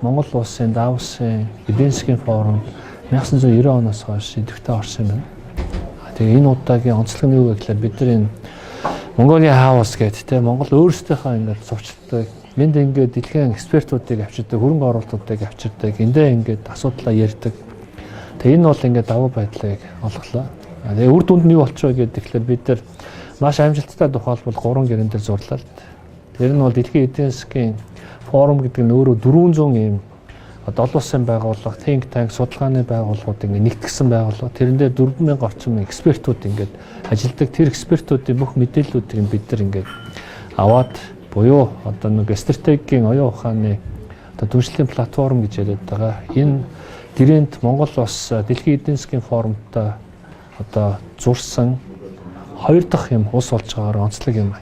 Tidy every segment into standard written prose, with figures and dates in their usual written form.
Монгол улсын Давосын эдийн засгийн форум 1990 оноос хойш идэвхтэй орсон юм байна. Тэгээ энэ удаагийн онцлог нь юу вэ гэхээр бид нар энэ Mongolia House гэдэг Монгол өөрсдийнхөө ингээд зурчилдаг, энд ингээд дэлхийн экспертуудыг авчирдаг, хөрөнгө оруулалтуудыг авчирдаг, эндээ ингээд асуудлаа ярьдаг. Тэгээ энэ бол ингээд давуу байдлыг олголоо. Тэгээ үр дүнд нь юу болчихоо гэдэг тэгэхээр бид нар маш амжилттай тухайлбал 3 гэрэн дээр зурлаа. Тэр нь бол дэлхийн эдийн засгийн форум гэдэг нь өөрөө 400 ийм олон улсын байгууллага, think tank, судалгааны байгууллагууд ингээд нэгтгсэн байгууллага. Тэрэн дээр 4000 орчим экспертүүд ингээд ажилладаг. Тэр экспертүүдийн бүх мэдээллүүдийг бид нар ингээд аваад буюу одоо нэг стратегийн оюун ухааны одоо түншлэлийн платформ гэж яриад байгаа. Энэ гэрээнд Монгол бас дэлхийн эдийн засгийн форумтай одоо зурсан 2 дахь юм ус болж байгаагаар онцлог юм.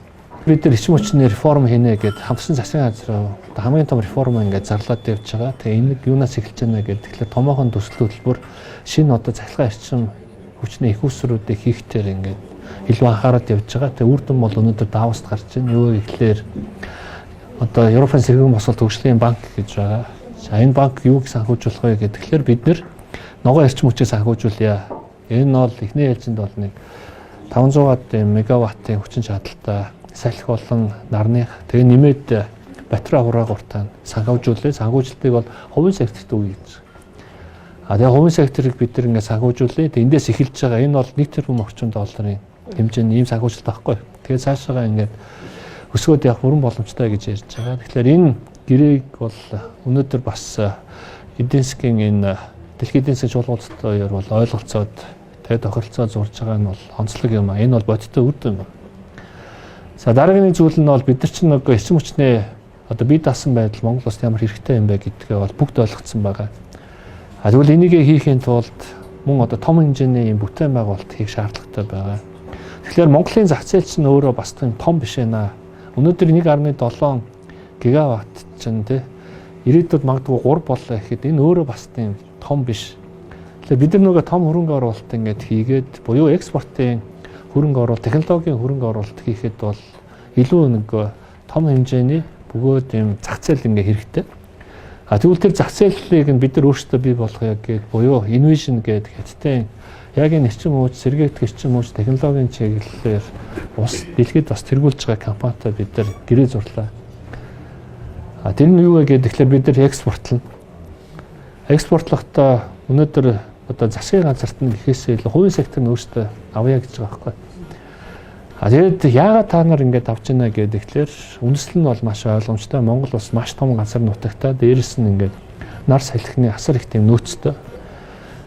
Бид нар ичим хүчний реформ хийнэ гэд хамтсан засгийн газар хамгийн том реформ ингээд зарлаад явж байгаа. Тэгээ энэ юунаас эхэлж байна гэдэг. Тэгэхээр томоохон төсөл хөтөлбөр шинэ одоо цахилгаан эрчим хүчний их усруудыг хийхтэр ингээд илүү анхаарал явж байгаа. Тэгээ үр дүн бол өнөөдөр Давост гарч байна. Юу гэхээр одоо Европын сэргээн босголт хөгжлийн банк гэж байгаа. За энэ банк юуг санхүүжүүлэх вэ гэдэг. Тэгэхээр бид нар ногоон эрчим хүчийг санхүүжүүлъя. Энэ бол эхний ээлжинд бол нэг 500 мегаваттын хүчин чадалтай салхи болон нарных тэгээ нэмээд батарей хураагууртаа санхүүжүүлээ. Санхүүжилтийг бол хувийн секторт үе гэж. Тэгээ хувийн секторыг бид нар ингээд санхүүжүүлээ. Тэгээ эндээс эхэлж байгаа. Энэ бол 1 тэрбум орчим долларын хэмжээний ийм санхүүжилт байхгүй. Тэгээ цаашаа ингээд өсгөөд явах бүрэн боломжтой гэж ярьж байгаа. Тэгэхээр энэ гэрээг бол өнөөдөр бас эдийн засгийн энэ дэлхийн эдийн засгийн чуулгуудтай бол ойлголцоод тэгээ тохиролцоо зурж байгаа нь бол онцлог юм аа. Энэ бол бодиттой үр дүн юм. За дараагийн зүйл нь бол бид нар чинь нөгөө эрчим хүчний одоо бие даасан байдал Монгол улсад ямар хэрэгтэй юм бэ гэдгээ бол бүгд ойлгоцсон байгаа. Тэгвэл энийг хийхин тулд мөн одоо том хэмжээний юм бүтээн байгуулалт хийх шаардлагатай байгаа. Тэгэхээр Монголын зах зээл чинь өөрөө бас том биш ээ. Өнөөдөр 1.7 гигаватт чинь тий ирээдүйд магадгүй 3 боллоо гэхэд энэ өөрөө бас тийм том биш. Тэгэхээр бид нар нөгөө том хөрөнгө оруулалт ингээд хийгээд буюу экспортын хөрөнгө оруулалт, технологийн хөрөнгө оруулалт хийхэд бол илүү нэг том хэмжээний бөгөөд юм зах зээл ингээ хэрэгтэй. Тэгвэл тэр зах зээлийг бид нар өөрсдөө бий болгоё гэдэг буюу innovation гэдэг хэдтэй яг энэ эрчим хүч, сэргээгдэх эрчим хүч, технологийн чиглэлээр дэлхийд бас тэргүүлж байгаа компанитай бид нар гэрээ зурлаа. Тэр нь юу вэ гэдэг тэгэхээр бид нар экспортлно. Экспортлохдоо өнөөдөр одоо засгийн газарт нь гэхээсээ илүү хувийн сектор нь өөртөө авъя гэж байгаа байхгүй. Тэгээд яагаад та нар ингэж авч ийна гэдэг тэгэхээр үндэслэл нь бол маш ойлгомжтой. Монгол бас маш том газар нутагтай. Дээрээс нь ингэж нар салхины асар их тийм нөөцтэй.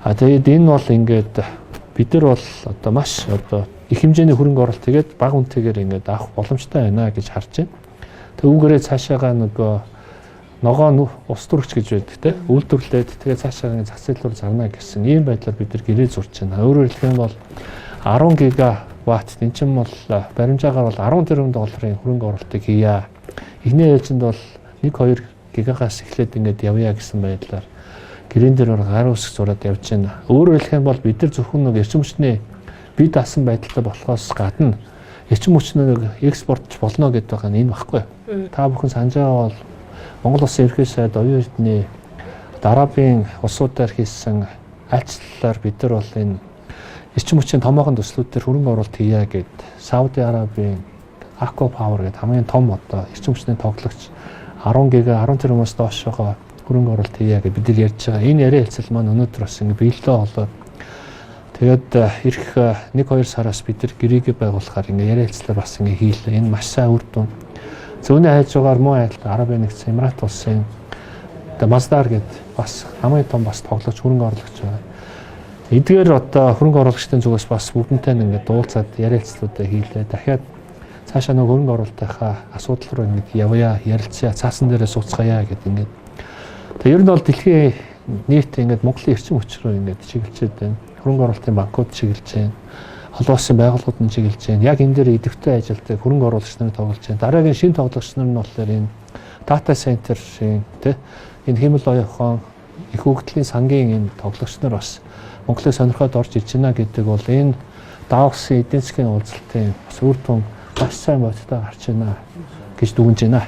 Тэгээд энэ бол ингэж бид нар бол одоо маш одоо их хэмжээний хөрөнгө оруулалт тэгээд бага үнэтэйгээр ингэж авах боломжтой байна гэж харж байна. Түүгээрээ цаашаага нөгөө ногоон ус төрөгч гэж байдаг те үйлдвэрлээд тэгээ цаашаа зах зээл рүү зарна гэсэн ийм байдлаар бид нар гэрээ зурж байна. Өөрөөр хэлбэл бол 10 гигаватт энэ чинь бол баримжаагаар бол 10 тэрбум долларын хөрөнгө оруулалтыг хийя. Эхний ээлжинд бол 1-2 гигагаас эхлээд ингээд явъя гэсэн байдлаар гэрээн дээр гар үсэг зураад явж байна. Өөрөөр хэлбэл бид нар зөвхөн нэг эрчим хүчний бие даасан байдалтай болохоос гадна эрчим хүчнийг экспортч болно гэдэг байгаа нь энэ багхгүй. Та бүхэн санаж байгаа бол Монгол улсын ерхий сайд оюун эрдэнэ Арабын улсуудаар хийсэн айлчлалаар бид нар бол энэ эрчим хүчийн томоохон төслүүдээр хөрөнгө оруулалт хийя гэд Сауди Арабын Аква Power гэдэг хамгийн том одоо эрчим хүчний тоглогч 10 гига 10 тэрбумаас доошогоо хөрөнгө оруулалт хийя гэд бид нар ярьж байгаа. Энэ яриа хэлцэл маань өнөөдөр бас ингэ биелэлээ болоод тэгээд эх 1-2 сараас бид нар гэрээгээ байгуулахаар ингэ яриа хэлцлээ бас ингэ хийлээ. Энэ маш сайн үр дүн. Зүүнний хажуугаар мөн адил Арабын нэгдсэн Эмират улсын Масдар гэдэг бас хамгийн том бас тоглогч хөрөнгө оруулагч байгаа. Эдгээр одоо хөрөнгө оруулагчдын зүгээс бас бүгднтэй ингээд дуулцаад ярилцлуудаа хийлээ. Дахиад цаашаа нэг хөрөнгө оруулалтынхаа асуудал руу ингээд явъя, ярилцъя, цаасан дээрээ сууцгаая гэдэг ингээд. Тэгээ ер нь бол дэлхийн нийт ингээд Монголын эрчим хүч рүү ингээд чиглэлчээд байна. Хөрөнгө оруулалтын банкуд чиглэж байна. Олон улсын байгууллагууд нь чиглэж байна. Яг энэ дээр идэвхтэй ажилтдаг хөрөнгө оруулагч нар тоглож байна. Дараагийн шинэ тоглогч нар нь болохоор энэ дата центрийн тэ энэ хэмэл оюухан их хөгжлийн сангийн энэ тоглогч нар бас Монголыг сонирхоод орж иж байна гэдэг бол энэ Давосын эдийн засгийн уулзалтын бас үр дүн маш сайн бодтой гарч байна гэж дүгнэж байна.